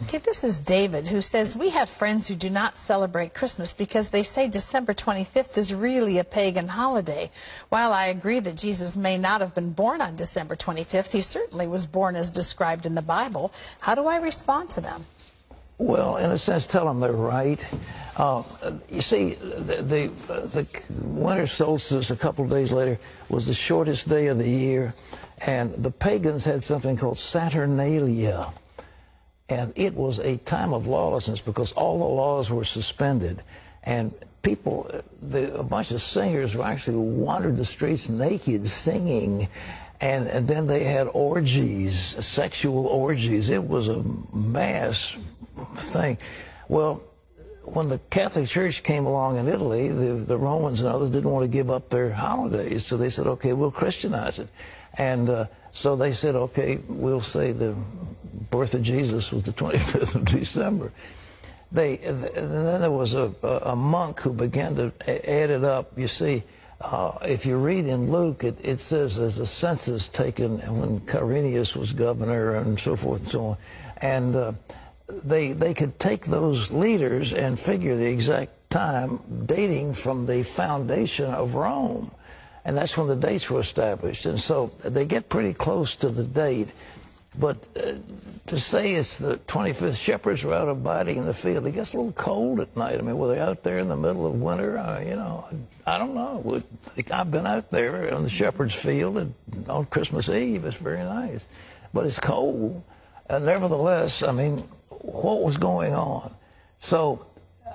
Okay, this is David, who says, we have friends who do not celebrate Christmas because they say December 25th is really a pagan holiday. While I agree that Jesus may not have been born on December 25th, he certainly was born as described in the Bible. How do I respond to them? Well, in a sense, tell them they're right. You see, the winter solstice a couple of days later was the shortest day of the year, and the pagans had something called Saturnalia. And it was a time of lawlessness because all the laws were suspended. And people, a bunch of singers actually wandered the streets naked singing. And then they had orgies, sexual orgies. It was a mass thing. Well, when the Catholic Church came along in Italy, the Romans and others didn't want to give up their holidays. So they said, okay, we'll Christianize it. And so they said, okay, we'll say the birth of Jesus was the 25th of December. And then there was a monk who began to add it up. You see, if you read in Luke, it says there's a census taken when Quirinius was governor and so forth and so on. And they could take those leaders and figure the exact time dating from the foundation of Rome. And that's when the dates were established. And so they get pretty close to the date. But to say it's the 25th, shepherds were out abiding in the field. It gets a little cold at night. I mean, were they out there in the middle of winter? You know, I don't know. I've been out there on the shepherd's field on Christmas Eve. It's very nice. But it's cold. And nevertheless, I mean, what was going on? So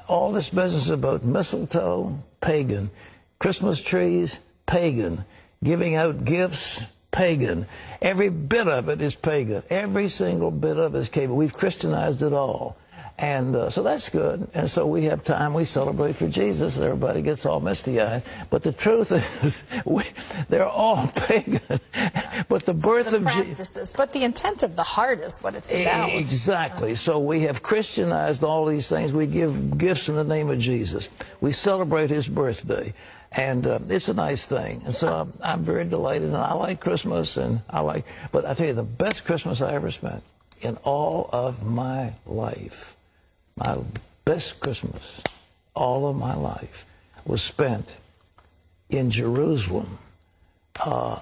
all this business about mistletoe, pagan. Christmas trees, pagan. Giving out gifts, pagan. Every bit of it is pagan. Every single bit of it is pagan. We've Christianized it all. And so that's good. And so we have time, we celebrate for Jesus, and everybody gets all misty-eyed. But the truth is, they're all pagan. But the birth of Jesus... But the intent of the heart is what it's about. Exactly. So we have Christianized all these things. We give gifts in the name of Jesus. We celebrate his birthday. And it's a nice thing. And so I'm very delighted. And I like Christmas. But I tell you, the best Christmas I ever spent in all of my life, my best Christmas, all of my life, was spent in Jerusalem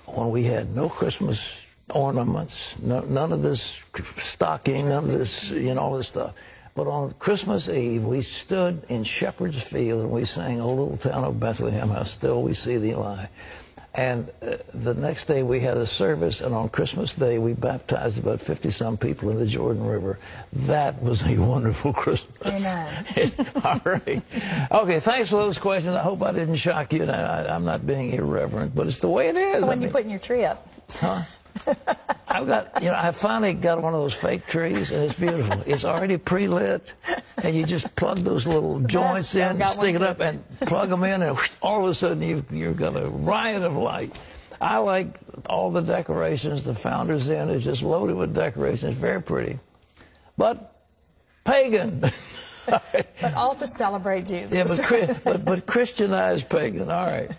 when we had no Christmas ornaments, none of this stocking, none of this, all this stuff. But on Christmas Eve, we stood in Shepherd's Field and we sang, "O Little Town of Bethlehem, how still we see thee lie." And the next day we had a service, and on Christmas Day we baptized about 50-some people in the Jordan River. That was a wonderful Christmas. Amen. All right. Okay, thanks for those questions. I hope I didn't shock you. I'm not being irreverent, but it's the way it is. So when you putting your tree up? Huh? I've got, I finally got one of those fake trees, and it's beautiful. It's already pre-lit, and you just plug those little joints in, stick it up, and plug them in, and all of a sudden you've got a riot of light. I like all the decorations. The Founder's Inn is just loaded with decorations. It's very pretty. But pagan. But all to celebrate Jesus. Yeah, but Christianized pagan. All right.